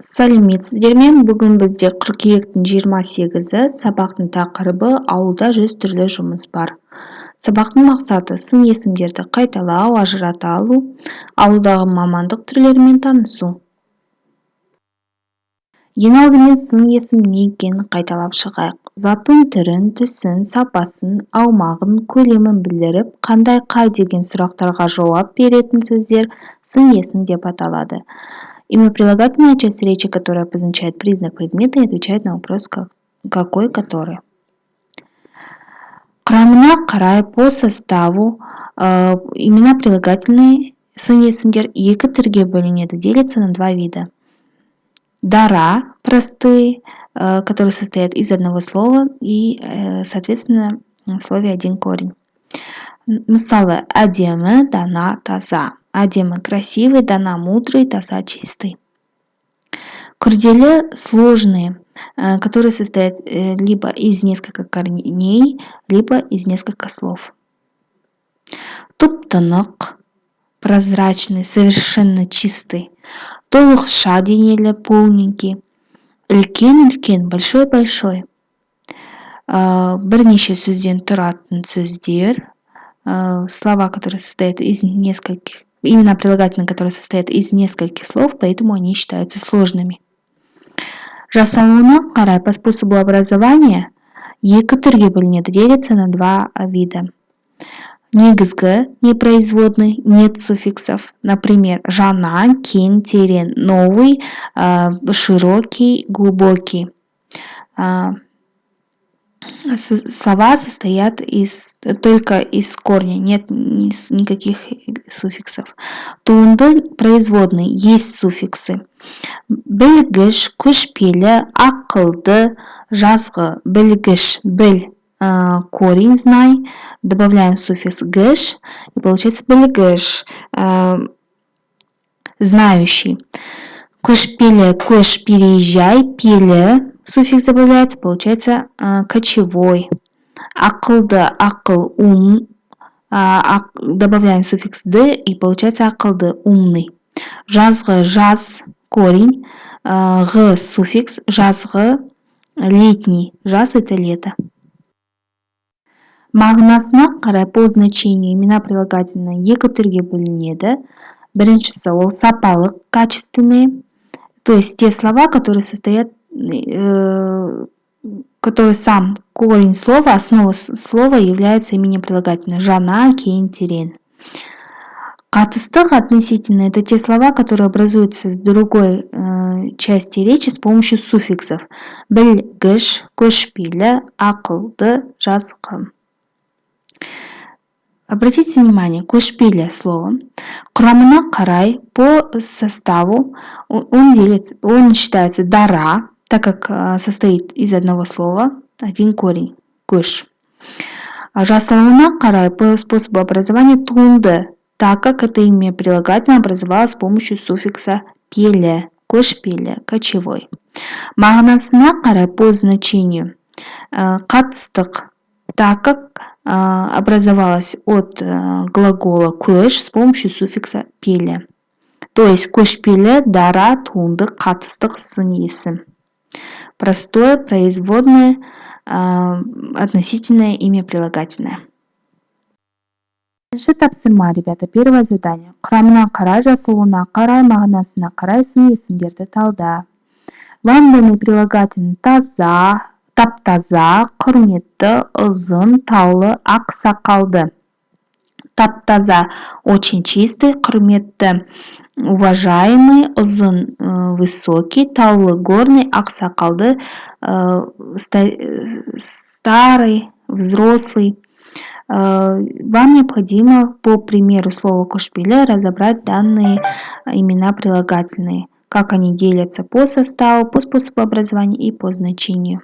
Сәлеметсіздер ме? Бүгін бізде қыркүйектің 28-і, сабақтың тақырыбы ауылда 100 түрлі жұмыс бар. Сабақтың мақсаты сын есімдерді қайталау, ажырата алу, ауылдағы мамандық түрлерімен танысу. Ең алдымен сын есім не екенін қайталап шығайық. Заттың түрін, түсін, сапасын, аумағын, көлемін білдіріп, қай деген сұрақтарға жауап беретін сөздер сын есім деп аталады. Имя прилагательное – часть речи, которая обозначает признак предмета и отвечает на вопрос «какой», «который». Құрамына қарай по составу имена прилагательные сын есімдер екі түрге бөлінеді, делятся на два вида. Дара – простые, которые состоят из одного слова и, соответственно, в слове один корень. Мысалы, әдемі, дана, таза. Әдемі – красивый, дана – мудрый, таза – чистый. Күрделі – сложные, которые состоят либо из нескольких корней, либо из нескольких слов. Тұп-тұнық – прозрачный, совершенно чистый. Толықша денелі, полненький. Үлкен, большой. Бірнеше сөзден тұратын сөздер. Слова, которые состоят из нескольких, имена прилагательные, которые состоят из нескольких слов, поэтому они считаются сложными. Жасалуына қарай по способу образования екі түрге бөлінеді, делится на два вида. Негізгі, непроизводный, нет суффиксов. Например, жаңа, кең, терең, новый, широкий, глубокий. Слова состоят только из корня, нет никаких суффиксов. Туынды производный, есть суффиксы. Білгіш, көшпелі, ақылды, жазғы, білгіш, біл, корень, знай, добавляем суффикс гыш, и получается білгіш, знающий. Көшпелі, көш, переезжай, пелі, суффикс добавляется, получается кочевой. Ақылды, ақыл, ум, добавляем суффикс ды, и получается ақылды, умный. Жазғы, жаз, корень, ғы, суффикс, жазғы, летний, жаз это лето. Мағынасына қарай по значению имена прилагательные екі түрге бөлінеді. Біріншісі ол сапалық, качественные, то есть те слова, которые состоят, который сам корень слова, основа слова является именем прилагательное. Жаңа, кең, терең. Қатыстық относительно – это те слова, которые образуются с другой части речи с помощью суффиксов. Білгіш, көшпелі, ақылды, жазғы. Обратите внимание, көшпелі слово. Құрамына қарай по составу он считается дара, так как состоит из одного слова, один корень, көш. Жасалуына қарай по способу образования туынды, так как это имя прилагательное образовалось с помощью суффикса пелі, көшпелі, кочевой. Мағынасына қарай по значению қатыстық, так как образовалась от глагола көш с помощью суффикса пелі. То есть көшпелі, дара, туынды, қатыстық, сын есім. Простое, производное, относительное имя прилагательное. Бірінші тапсырма, ребята, первое задание. Құрамына қарай, жасалуына қарай, мағынасына қарай сын есімдерді талда. Вам даны прилагательный таза, тап-таза, құрметті, ұзын, таулы, ақ сақалды. Тап-таза очень чистый, құрметті, уважаемый, ұзын, высокий, таулы, горный, ақ сақалды, старый, взрослый. Вам необходимо по примеру слова көшпелі разобрать данные имена прилагательные, как они делятся по составу, по способу образования и по значению.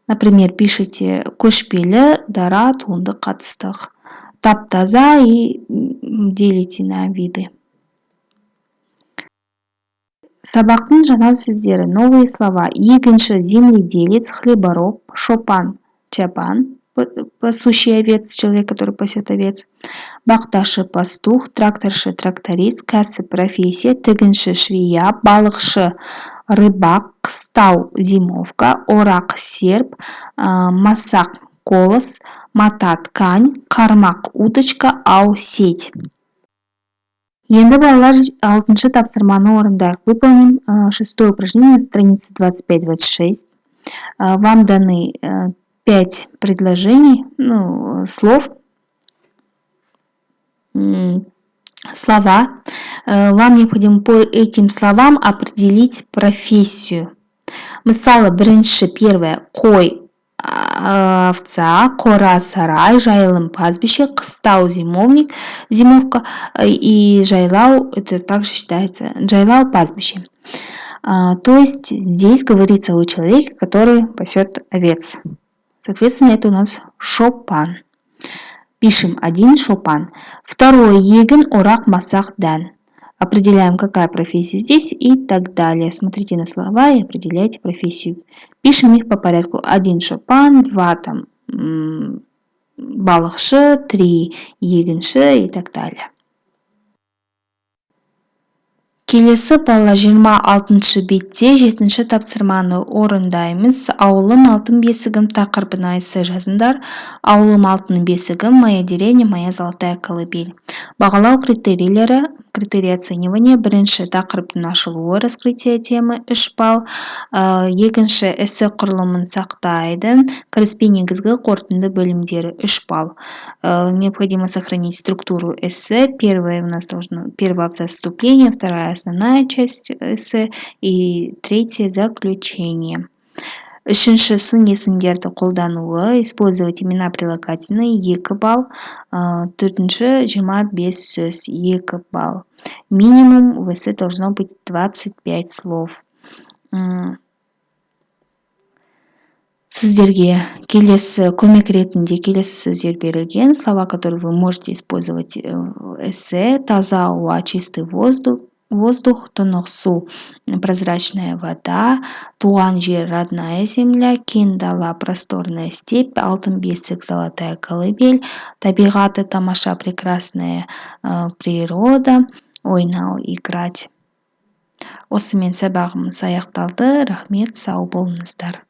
Например, пишите көшпелі, дара, туынды, қатыстық. Тап-таза и делите на виды. Сабақтың жаңа сөздері, новые слова. Егінші, земледелец, хлебороб, шопан, чапан, пасущий овец, человек, который пасет овец. Бақташы пастух, тракторшы тракторист, кәсіп профессия, тігінші швея, балықшы рыбак, қыстау зимовка, орақ серп, масақ колос, мата ткань, қармақ удочка, ау сеть. Енді балалар 6-шы тапсырманы орындайық. Выполним 6-е упражнение на странице 25-26. Вам даны 5 предложений, слов, слова. Вам необходимо по этим словам определить профессию. Мысалы, первое, қой, овца, қора, сарай, жайылым, пастбище, қыстау, зимовка и жайлау, это также считается жайлау, пастбище. То есть здесь говорится о человеке, который пасет овец. Соответственно, это у нас шопан. Пишем 1 шопан. 2 егін, орақ, масақ, дән. Определяем, какая профессия здесь и так далее. Смотрите на слова и определяйте профессию. Пишем их по порядку. 1 шопан, 2 балықшы, 3 егінші и так далее. Келесі бала 26-шы бетте 7-ші тапсырманы орындаймыз. Ауылым алтын бесігім тақырыбына эссе жазыңдар. Ауылым алтын бесігім, моя деревня, моя золотая колыбель. Бағалау критерийлері, критерий оценивания. Бірінші тақырыптың ашылуы, раскрытие темы 3 балл. Екінші эссе құрылымын сақтайды. Кіріспе негізгі қорытынды бөлімдері 3 балл. Необходимо сохранить структуру эссе. Первый абзац вступления, вторая основная часть эссе и 3 заключение. 3 сын есімдерді қолдануы, использовать имена прилагательные 2 балл. 4 25 сөз 2 балл. Минимум в эссе должно быть 25 слов. Сіздерге көмек ретінде келесі сөздер берілген. Слова, которые вы можете использовать в эссе. Таза ауа, чистый воздух, тұнық су, прозрачная вода, туған жер, родная земля, кең дала, просторная степь, алтын бесік, золотая колыбель, табиғаты тамаша, прекрасная природа, ойнау, играть. Осымен сабағымыз аяқталды. Рахмет, сау болыңыздар.